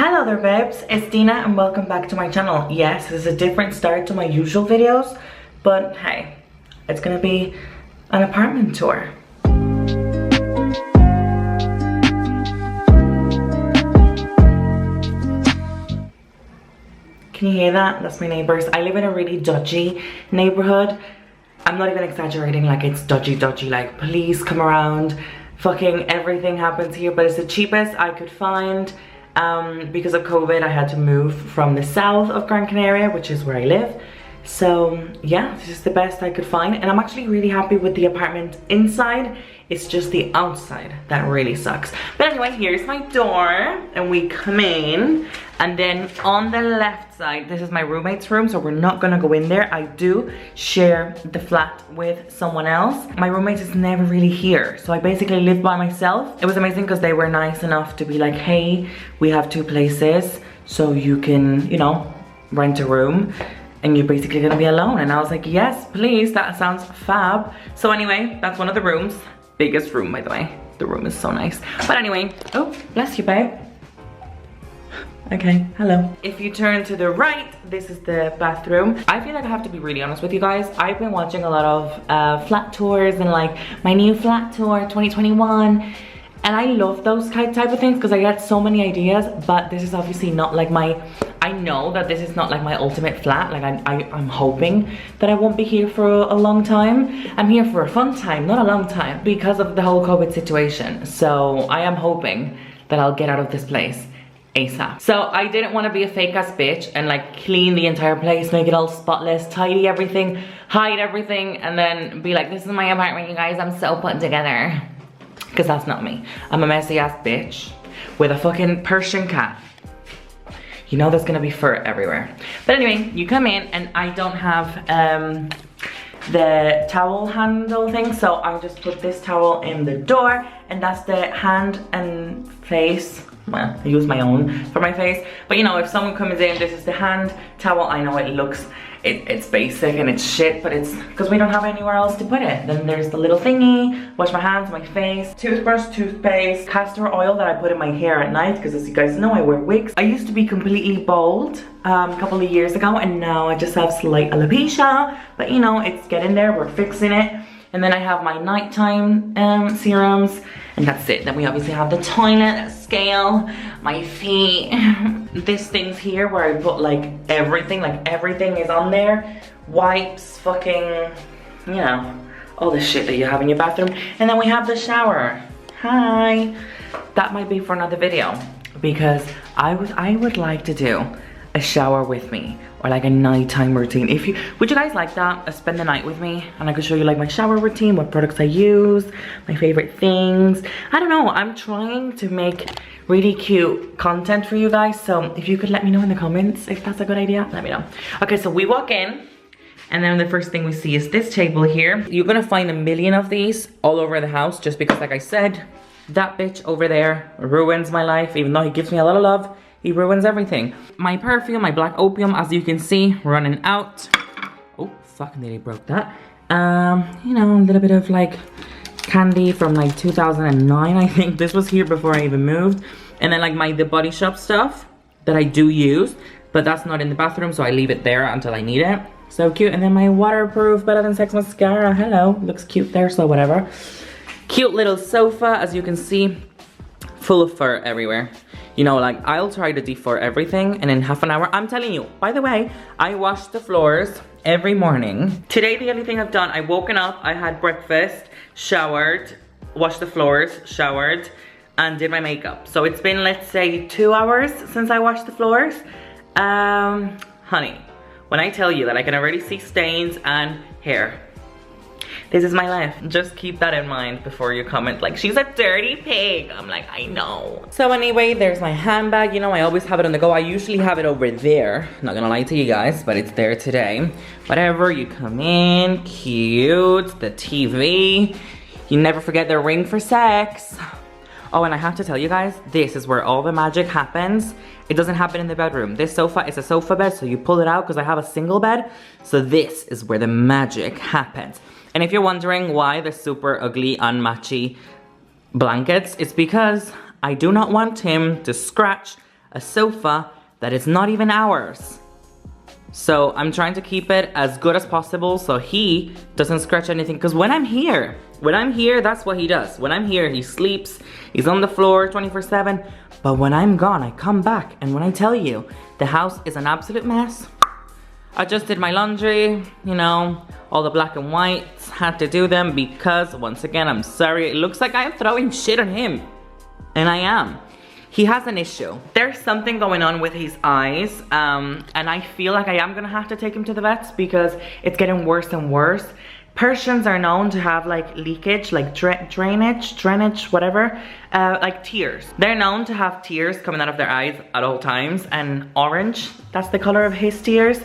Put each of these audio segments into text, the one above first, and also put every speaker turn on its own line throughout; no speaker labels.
Hello there babes, it's Deenah and welcome back to my channel. Yes, this is a different start to my usual videos, but hey, it's gonna be an apartment tour. Can you hear that? That's my neighbors. I live in a really dodgy neighborhood. I'm not even exaggerating, like it's dodgy, like police come around, fucking everything happens here, but it's the cheapest I could find. Because of COVID, I had to move from the south of Gran Canaria, which is where I live. So yeah, this is the best I could find. And I'm actually really happy with the apartment inside. It's just the outside that really sucks. But anyway, here's my door and we come in. And then on the left side, this is my roommate's room, so we're not gonna go in there. I do share the flat with someone else. My roommate is never really here, so I basically live by myself. It was amazing because they were nice enough to be like, hey, we have two places, so you can, you know, rent a room and you're basically gonna be alone. And I was like, yes, please, that sounds fab. So anyway, that's one of the rooms. Biggest room, by the way. The room is so nice. But anyway, oh, bless you, babe. Okay, hello. If you turn to the right, this is the bathroom. I feel like I have to be really honest with you guys. I've been watching a lot of flat tours and like my new flat tour 2021. And I love those type of things because I get so many ideas, but this is obviously not like I know that this is not like my ultimate flat. Like I'm hoping that I won't be here for a long time. I'm here for a fun time, not a long time, because of the whole COVID situation. So I am hoping that I'll get out of this place ASAP. So I didn't want to be a fake ass bitch and like clean the entire place, make it all spotless, tidy everything, hide everything, and then be like, this is my apartment, you guys, I'm so put together. Because that's not me. I'm a messy ass bitch with a fucking Persian cat. You know there's gonna be fur everywhere. But anyway, you come in and I don't have the towel handle thing, so I just put this towel in the door, and that's the hand and face. Well, I use my own for my face, but you know, if someone comes in, this is the hand towel. I know it looks, it's basic and it's shit, but it's because we don't have anywhere else to put it. Then there's the little thingy, wash my hands, my face, toothbrush, toothpaste, castor oil that I put in my hair at night, because as you guys know, I wear wigs. I used to be completely bald a couple of years ago, and now I just have slight alopecia, but you know, it's getting there, we're fixing it. And then I have my nighttime serums, and that's it. Then we obviously have the toilet, scale, my feet, this thing's here where I put like everything is on there. Wipes, fucking, you know, all the shit that you have in your bathroom. And then we have the shower. Hi. That might be for another video, because I would like to do a shower with me, or like a nighttime routine. Would you guys like that? Spend the night with me and I could show you like my shower routine, what products I use, my favorite things. I don't know, I'm trying to make really cute content for you guys, so if you could let me know in the comments if that's a good idea, let me know. Okay, so we walk in and then the first thing we see is this table here. You're gonna find a million of these all over the house, just because like I said, that bitch over there ruins my life. Even though he gives me a lot of love, he ruins everything. My perfume, my black opium, as you can see, running out. Oh, fucking nearly broke that. You know, a little bit of like candy from like 2009, I think. This was here before I even moved. And then like the Body Shop stuff that I do use, but that's not in the bathroom, so I leave it there until I need it. So cute. And then my waterproof Better Than Sex mascara. Hello, looks cute there, so whatever. Cute little sofa, as you can see, full of fur everywhere. You know, like I'll try to defur everything, and in half an hour, I'm telling you, by the way, I wash the floors every morning. Today, the only thing I've done, I woken up, I had breakfast, showered, washed the floors, showered, and did my makeup. So it's been, let's say, 2 hours since I washed the floors. Honey, when I tell you that I can already see stains and hair, this is my life. Just keep that in mind before you comment like, she's a dirty pig. I'm like, I know. So anyway, there's my handbag. You know, I always have it on the go. I usually have it over there. Not gonna lie to you guys, but it's there today. Whatever, you come in, cute, the TV. You never forget the ring for sex. Oh, and I have to tell you guys, this is where all the magic happens. It doesn't happen in the bedroom. This sofa is a sofa bed, so you pull it out because I have a single bed. So this is where the magic happens. And if you're wondering why the super ugly, unmatchy blankets, it's because I do not want him to scratch a sofa that is not even ours. So I'm trying to keep it as good as possible so he doesn't scratch anything. Because when I'm here, that's what he does. When I'm here, he sleeps, he's on the floor 24/7. But when I'm gone, I come back, and when I tell you, the house is an absolute mess. I just did my laundry, you know, all the black and whites, had to do them because, once again, I'm sorry, it looks like I'm throwing shit on him. And I am. He has an issue. There's something going on with his eyes, and I feel like I am gonna have to take him to the vets because it's getting worse and worse. Persians are known to have like leakage, like drainage, whatever, like tears. They're known to have tears coming out of their eyes at all times, and orange, that's the color of his tears.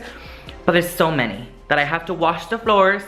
But there's so many that I have to wash the floors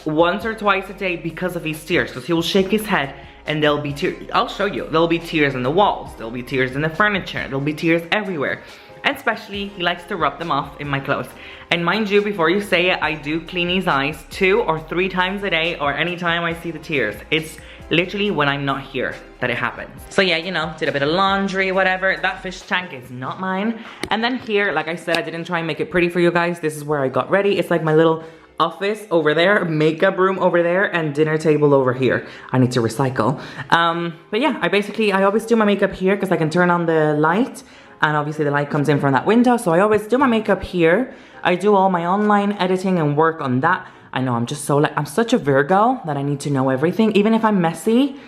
once or twice a day because of his tears, because he will shake his head and there'll be tears. I'll show you. There'll be tears in the walls. There'll be tears in the furniture. There'll be tears everywhere. And especially, he likes to rub them off in my clothes. And mind you, before you say it, I do clean his eyes 2 or 3 times a day, or anytime I see the tears. It's literally when I'm not here that it happens. So yeah, you know, did a bit of laundry, whatever. That fish tank is not mine. And then here, like I said, I didn't try and make it pretty for you guys. This is where I got ready. It's like my little office over there, makeup room over there, and dinner table over here. I need to recycle. But yeah, I always do my makeup here because I can turn on the light, and obviously the light comes in from that window. So I always do my makeup here. I do all my online editing and work on that. I know I'm just so I'm such a Virgo that I need to know everything. Even if I'm messy,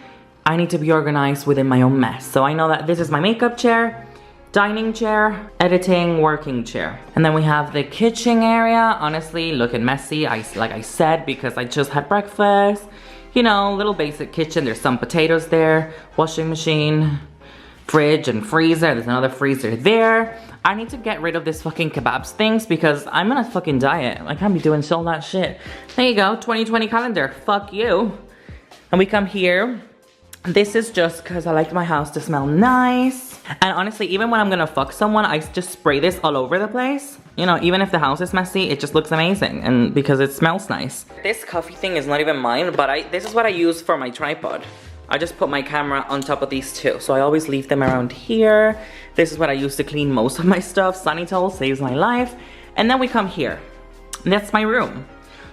I need to be organized within my own mess. So I know that this is my makeup chair, dining chair, editing, working chair. And then we have the kitchen area. Honestly, looking messy, like I said, because I just had breakfast. You know, little basic kitchen. There's some potatoes there, washing machine, fridge and freezer. There's another freezer there. I need to get rid of this fucking kebabs things because I'm on a fucking diet. I can't be doing all that shit. There you go, 2020 calendar, fuck you. And we come here. This is just because I like my house to smell nice. And honestly, even when I'm gonna fuck someone, I just spray this all over the place. You know, even if the house is messy, it just looks amazing, and because it smells nice. This coffee thing is not even mine, but this is what I use for my tripod. I just put my camera on top of these two, so I always leave them around here. This is what I use to clean most of my stuff. Sanitol saves my life. And then we come here. And that's my room.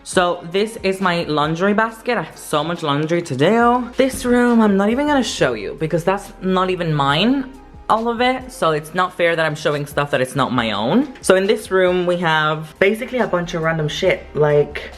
So this is my laundry basket. I have so much laundry to do. This room, I'm not even gonna show you because that's not even mine, all of it. So it's not fair that I'm showing stuff that it's not my own. So in this room, we have basically a bunch of random shit, like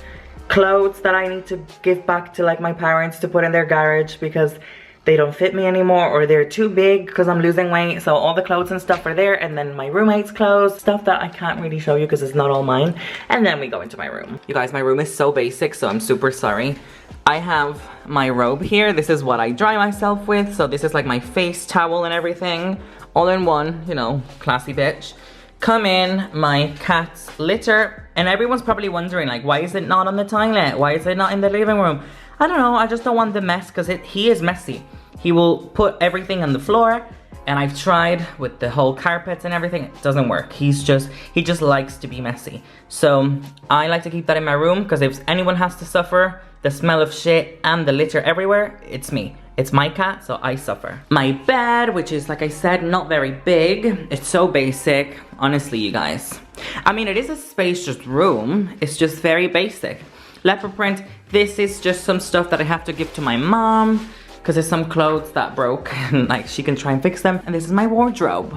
clothes that I need to give back to like my parents to put in their garage because they don't fit me anymore, or they're too big because I'm losing weight. So all the clothes and stuff are there, and then my roommate's clothes, stuff that I can't really show you because it's not all mine. And then we go into my room. You guys, my room is so basic, so I'm super sorry. I have my robe here. This is what I dry myself with. So this is like my face towel and everything, all in one, you know, classy bitch. Come in, my cat's litter, and everyone's probably wondering like, why is it not on the toilet? Why is it not in the living room? I don't know, I just don't want the mess because he is messy. He will put everything on the floor, and I've tried with the whole carpets and everything, it doesn't work. He just likes to be messy. So I like to keep that in my room because if anyone has to suffer the smell of shit and the litter everywhere, it's me. It's my cat, so I suffer. My bed, which is, like I said, not very big. It's so basic, honestly, you guys. I mean, it is a spacious room. It's just very basic. Leopard print, this is just some stuff that I have to give to my mom because there's some clothes that broke and like she can try and fix them. And this is my wardrobe.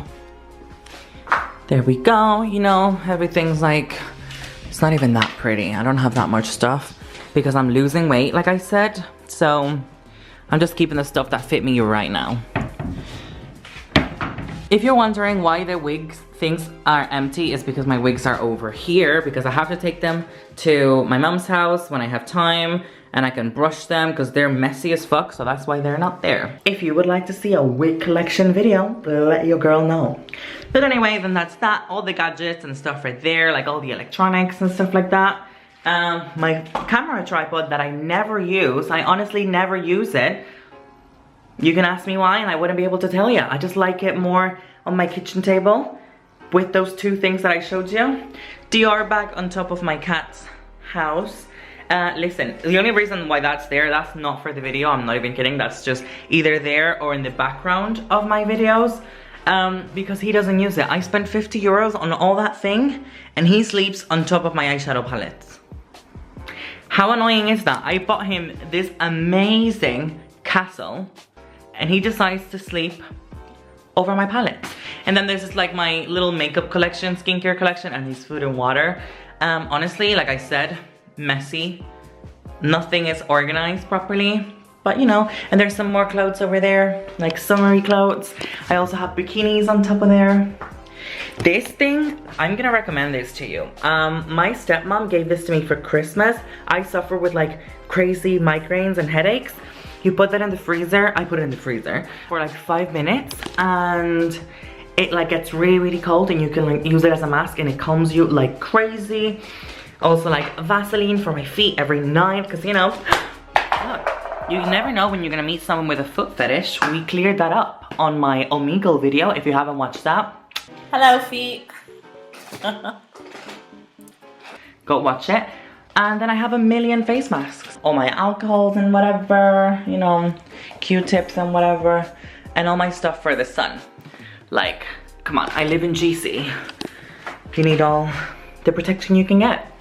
There we go, you know, everything's like, it's not even that pretty. I don't have that much stuff because I'm losing weight, like I said. So I'm just keeping the stuff that fit me right now. If you're wondering why the wigs things are empty, is because my wigs are over here because I have to take them to my mom's house when I have time and I can brush them because they're messy as fuck, so that's why they're not there. If you would like to see a wig collection video, let your girl know. But anyway, then that's that. All the gadgets and stuff are there, like all the electronics and stuff like that. My camera tripod that I never use, I honestly never use it. You can ask me why and I wouldn't be able to tell you. I just like it more on my kitchen table with those two things that I showed you. Dior bag on top of my cat's house. Listen, the only reason why that's there, that's not for the video, I'm not even kidding. That's just either there or in the background of my videos. because he doesn't use it. I spent 50 euros on all that thing and he sleeps on top of my eyeshadow palettes. How annoying is that? I bought him this amazing castle and he decides to sleep over my palettes. And then there's just like my little makeup collection, skincare collection, and his food and water. Honestly, like I said, messy. Nothing is organized properly, but you know, and there's some more clothes over there, like summery clothes. I also have bikinis on top of there. This thing, I'm gonna recommend this to you. My stepmom gave this to me for Christmas. I suffer with like crazy migraines and headaches. You put that in the freezer. I put it in the freezer for like 5 minutes and it like gets really, really cold and you can like use it as a mask and it calms you like crazy. Also like Vaseline for my feet every night because you know, look, you never know when you're gonna meet someone with a foot fetish. We cleared that up on my Omegle video if you haven't watched that.
Hello, feet.
Go watch it. And then I have a million face masks. All my alcohols and whatever, you know, Q-tips and whatever. And all my stuff for the sun. Like, come on, I live in GC. You need all the protection you can get.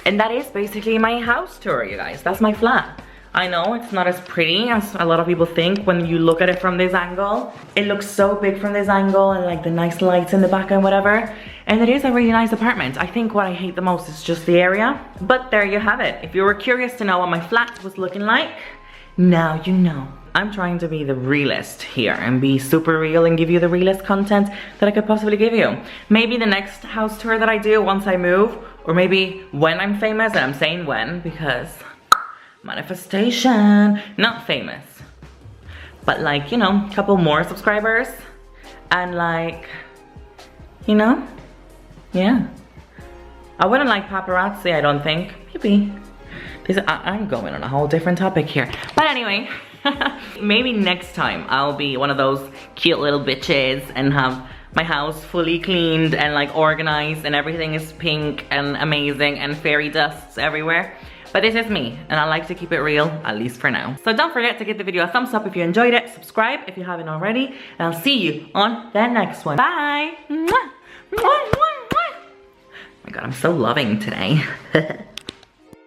And that is basically my house tour, you guys. That's my flat. I know it's not as pretty as a lot of people think when you look at it from this angle. It looks so big from this angle and like the nice lights in the back and whatever. And it is a really nice apartment. I think what I hate the most is just the area. But there you have it. If you were curious to know what my flat was looking like, now you know. I'm trying to be the realest here and be super real and give you the realest content that I could possibly give you. Maybe the next house tour that I do once I move, or maybe when I'm famous, and I'm saying when because manifestation, not famous, but like, you know, a couple more subscribers and like, you know, yeah. I wouldn't like paparazzi, I don't think. Maybe. I'm going on a whole different topic here. But anyway, maybe next time I'll be one of those cute little bitches and have my house fully cleaned and like organized and everything is pink and amazing and fairy dusts everywhere. But this is me, and I like to keep it real, at least for now. So don't forget to give the video a thumbs up if you enjoyed it, subscribe if you haven't already, and I'll see you on the next one. Bye! Mwah! Mwah, mwah, mwah. Oh my god, I'm so loving today.